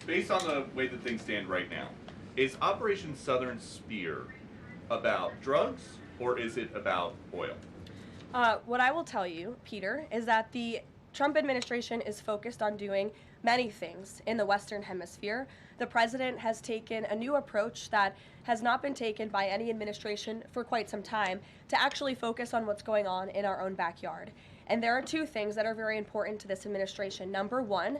based on the way that things stand right now, is Operation Southern Spear about drugs or is it about oil? What I will tell you, Peter, is that the Trump administration is focused on doing many things in the Western Hemisphere. The president has taken a new approach that has not been taken by any administration for quite some time to actually focus on what's going on in our own backyard. And there are two things that are very important to this administration. Number one,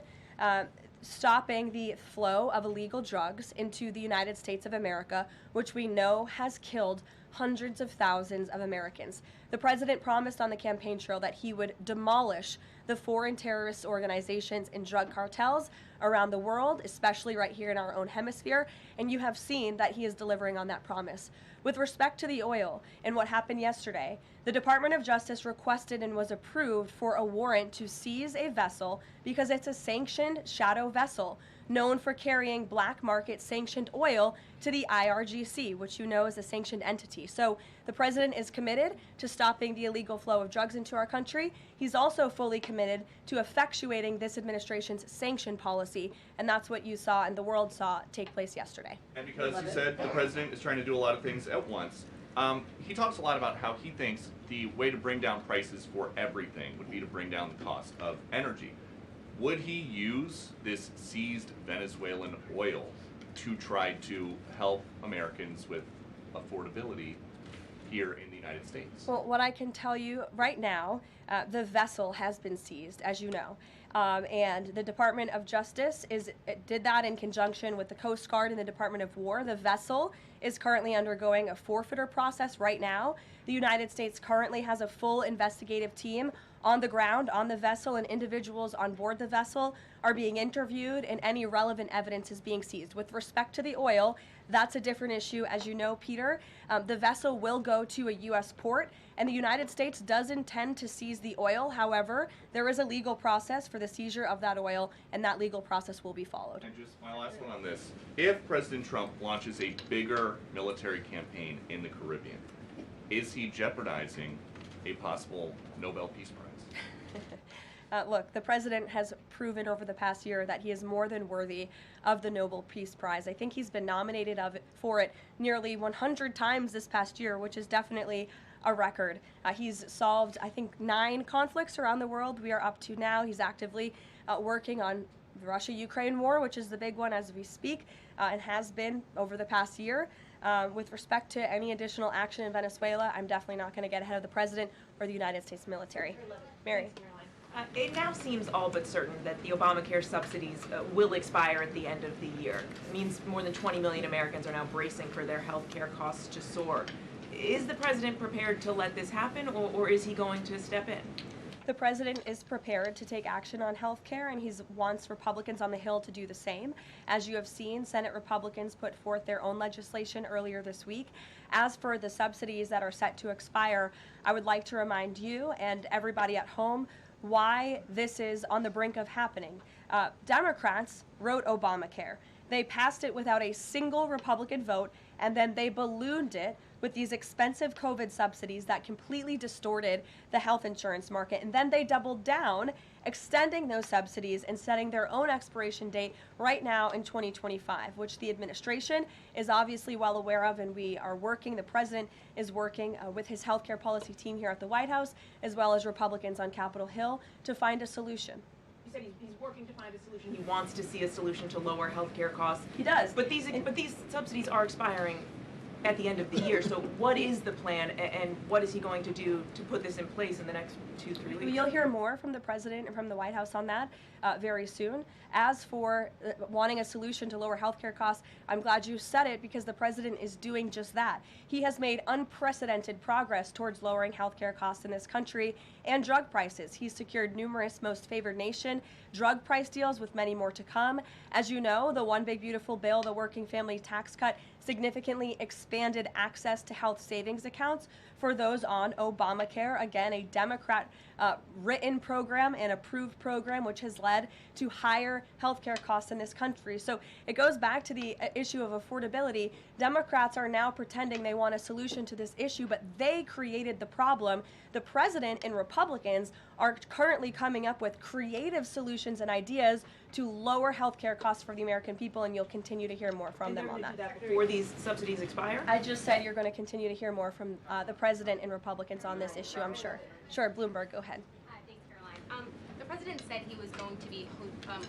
stopping the flow of illegal drugs into the United States of America, which we know has killed hundreds of thousands of Americans. The president promised on the campaign trail that he would demolish the foreign terrorist organizations and drug cartels around the world, especially right here in our own hemisphere, and you have seen that he is delivering on that promise. With respect to the oil and what happened yesterday, the Department of Justice requested and was approved for a warrant to seize a vessel because it's a sanctioned shadow vessel known for carrying black market sanctioned oil to the IRGC, which you know is a sanctioned entity. So the president is committed to stopping the illegal flow of drugs into our country. He's also fully committed to effectuating this administration's sanction policy, and that's what you saw and the world saw take place yesterday. And because you said the president is trying to do a lot of things at once, he talks a lot about how he thinks the way to bring down prices for everything would be to bring down the cost of energy. Would he use this seized Venezuelan oil to try to help Americans with affordability here in the United States? Well, what I can tell you right now, the vessel has been seized, as you know. And the Department of Justice did that in conjunction with the Coast Guard and the Department of War. The vessel is currently undergoing a forfeiture process right now. The United States currently has a full investigative team on the ground on the vessel, and individuals on board the vessel are being interviewed and any relevant evidence is being seized. With respect to the oil, that's a different issue. As you know, Peter, the vessel will go to a U.S. port, and the United States does intend to seize the oil. However, there is a legal process for the seizure of that oil, and that legal process will be followed. And just my last one on this. If President Trump launches a bigger military campaign in the Caribbean, is he jeopardizing a possible Nobel Peace Prize? Look, the president has proven over the past year that he is more than worthy of the Nobel Peace Prize. I think he's been nominated for it nearly 100 times this past year, which is definitely a record. He's solved, I think, 9 conflicts around the world. We are up to now. He's actively working on the Russia-Ukraine war, which is the big one as we speak, and has been over the past year. With respect to any additional action in Venezuela, I'm definitely not going to get ahead of the president or the United States military. Mary. It now seems all but certain that the Obamacare subsidies will expire at the end of the year. It means more than 20 million Americans are now bracing for their health care costs to soar. Is the president prepared to let this happen, or is he going to step in? The president is prepared to take action on health care, and he wants Republicans on the Hill to do the same. As you have seen, Senate Republicans put forth their own legislation earlier this week. As for the subsidies that are set to expire, I would like to remind you and everybody at home why this is on the brink of happening. Democrats wrote Obamacare. They passed it without a single Republican vote, and then they ballooned it with these expensive COVID subsidies that completely distorted the health insurance market. And then they doubled down, extending those subsidies and setting their own expiration date right now in 2025, which the administration is obviously well aware of, and we are working, the president is working with his healthcare policy team here at the White House, as well as Republicans on Capitol Hill, to find a solution. You said he's working to find a solution. He wants to see a solution to lower health care costs. He does. But these subsidies are expiring at the end of the year. So what is the plan, and what is he going to do to put this in place in the next 2-3 weeks? You'll hear more from the president and from the White House on that very soon. As for wanting a solution to lower healthcare costs, I'm glad you said it, because the president is doing just that. He has made unprecedented progress towards lowering healthcare costs in this country and drug prices. He's secured numerous most favored nation drug price deals, with many more to come. As you know, the One Big Beautiful Bill, the working family tax cut, significantly expanded access to health savings accounts for those on Obamacare. Again, a Democrat written program and approved program, which has led to higher healthcare costs in this country. So it goes back to the issue of affordability. Democrats are now pretending they want a solution to this issue, but they created the problem. The president and Republicans are currently coming up with creative solutions and ideas to lower healthcare costs for the American people, and you'll continue to hear more from them on that. Before these subsidies expire? I just said you're going to continue to hear more from the president and Republicans on this issue, I'm sure. Sure, Bloomberg, go ahead. Thanks, Caroline. The president said he was going to be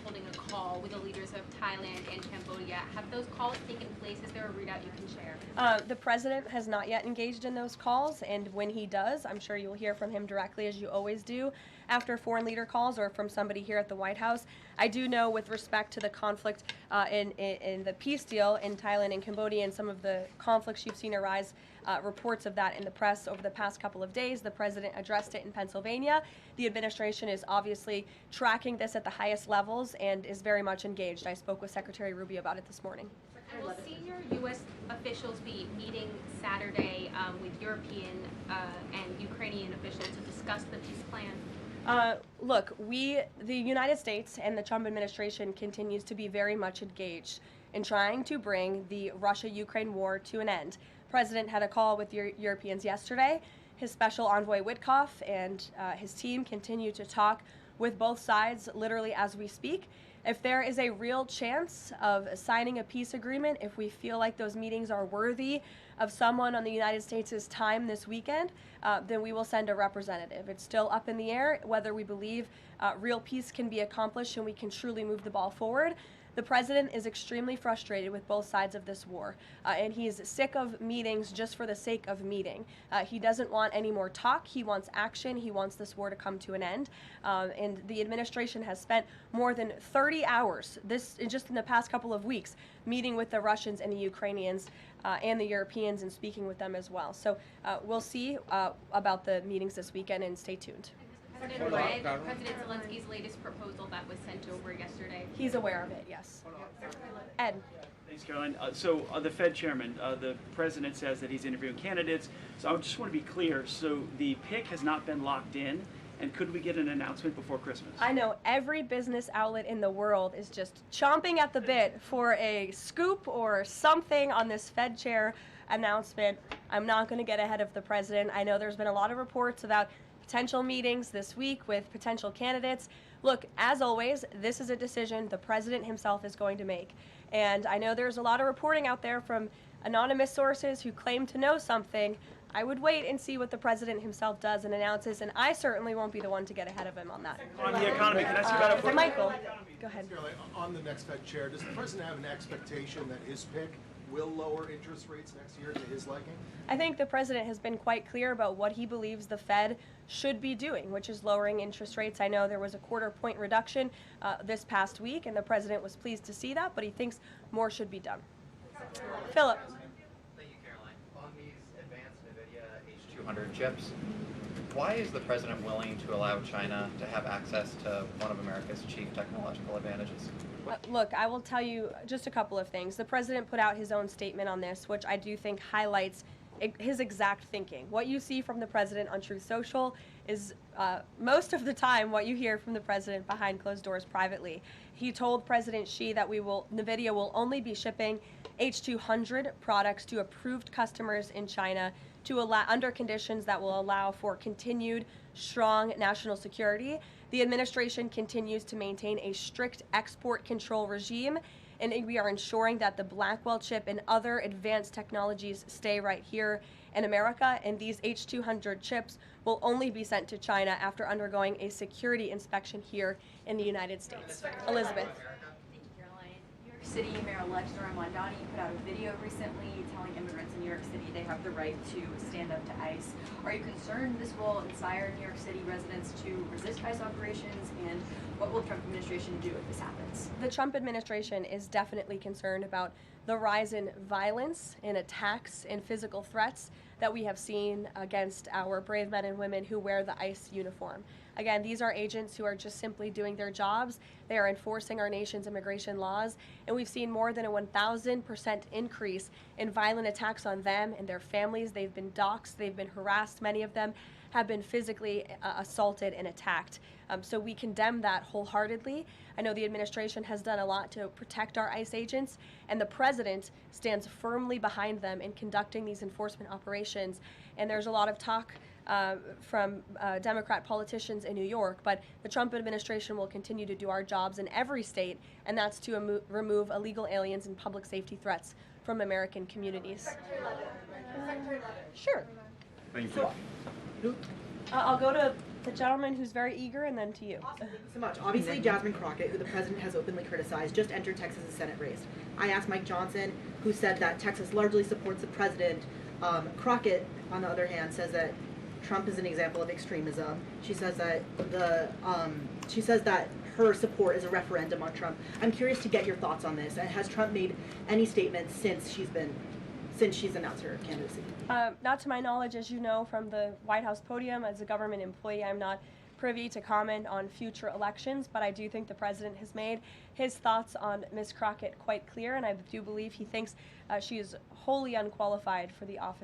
holding a call with the leaders of Thailand and Cambodia. Have those calls taken place? Is there a readout you can share? The president has not yet engaged in those calls, and when he does, I'm sure you'll hear from him directly, as you always do, after foreign leader calls or from somebody here at the White House. I do know, with respect to the conflict in the peace deal in Thailand and Cambodia and some of the conflicts you've seen arise, reports of that in the press over the past couple of days. The president addressed it in Pennsylvania. The administration is obviously tracking this at the highest levels and is very much engaged. I spoke with Secretary Rubio about it this morning. And will senior U.S. officials be meeting Saturday with European and Ukrainian officials to discuss the peace plan? Look, the United States and the Trump administration continues to be very much engaged in trying to bring the Russia-Ukraine war to an end. The president had a call with Europeans yesterday. His special envoy Witkoff and his team continue to talk with both sides literally as we speak. If there is a real chance of signing a peace agreement, if we feel like those meetings are worthy of someone on the United States' time this weekend, then we will send a representative. It's still up in the air whether we believe real peace can be accomplished and we can truly move the ball forward. The president is extremely frustrated with both sides of this war, and he's sick of meetings just for the sake of meeting. He doesn't want any more talk. He wants action. He wants this war to come to an end. And the administration has spent more than 30 hours, just in the past couple of weeks, meeting with the Russians and the Ukrainians and the Europeans and speaking with them as well. So we'll see about the meetings this weekend, and stay tuned. President Zelensky's latest proposal that was sent over yesterday? He's aware of it, yes. Ed. Thanks, Caroline. The Fed chairman, the president says that he's interviewing candidates. So I just want to be clear. So the pick has not been locked in. And could we get an announcement before Christmas? I know every business outlet in the world is just chomping at the bit for a scoop or something on this Fed chair announcement. I'm not going to get ahead of the president. I know there's been a lot of reports about potential meetings this week with potential candidates. Look, as always, this is a decision the president himself is going to make. And I know there's a lot of reporting out there from anonymous sources who claim to know something. I would wait and see what the president himself does and announces, and I certainly won't be the one to get ahead of him on that. On the economy, can I ask you about a Michael, go ahead. On the next Fed chair, does the president have an expectation that his pick will lower interest rates next year to his liking? I think the president has been quite clear about what he believes the Fed should be doing, which is lowering interest rates. I know there was a quarter-point reduction this past week, and the president was pleased to see that, but he thinks more should be done. Philip. Thank you, Caroline. On these advanced NVIDIA H200 chips, why is the president willing to allow China to have access to one of America's chief technological advantages? Look, I will tell you just a couple of things. The president put out his own statement on this, which I do think highlights his exact thinking. What you see from the president on Truth Social is most of the time what you hear from the president behind closed doors privately. He told President Xi that NVIDIA will only be shipping H200 products to approved customers in China under conditions that will allow for continued strong national security. The administration continues to maintain a strict export control regime, and we are ensuring that the Blackwell chip and other advanced technologies stay right here in America, and these H200 chips will only be sent to China after undergoing a security inspection here in the United States. Elizabeth. Thank you, Caroline. New York City Mayor-elect Zohran Mamdani put out a video recently telling immigrants in New York City they have the right to stand up to ICE. Are you concerned this will inspire New York City residents to resist ICE operations, and what will the Trump administration do if this happens? The Trump administration is definitely concerned about the rise in violence, in attacks, and physical threats that we have seen against our brave men and women who wear the ICE uniform. Again, these are agents who are just simply doing their jobs. They are enforcing our nation's immigration laws, and we've seen more than a 1,000% increase in violent attacks on them and their families. They've been doxxed, they've been harassed, many of them have been physically assaulted and attacked. So we condemn that wholeheartedly. I know the administration has done a lot to protect our ICE agents, and the president stands firmly behind them in conducting these enforcement operations. And there's a lot of talk Democrat politicians in New York, but the Trump administration will continue to do our jobs in every state, and that's to remove illegal aliens and public safety threats from American communities. Sure. Thank you. I'll go to the gentleman who's very eager, and then to you. Awesome. Thank you so much. Obviously, Jasmine Crockett, who the president has openly criticized, just entered Texas' Senate race. I asked Mike Johnson, who said that Texas largely supports the president. Crockett, on the other hand, says that Trump is an example of extremism. She says that her support is a referendum on Trump. I'm curious to get your thoughts on this. And has Trump made any statements since she's announced her candidacy? Not to my knowledge, as you know from the White House podium, as a government employee, I'm not privy to comment on future elections, but I do think the president has made his thoughts on Ms. Crockett quite clear, and I do believe he thinks she is wholly unqualified for the office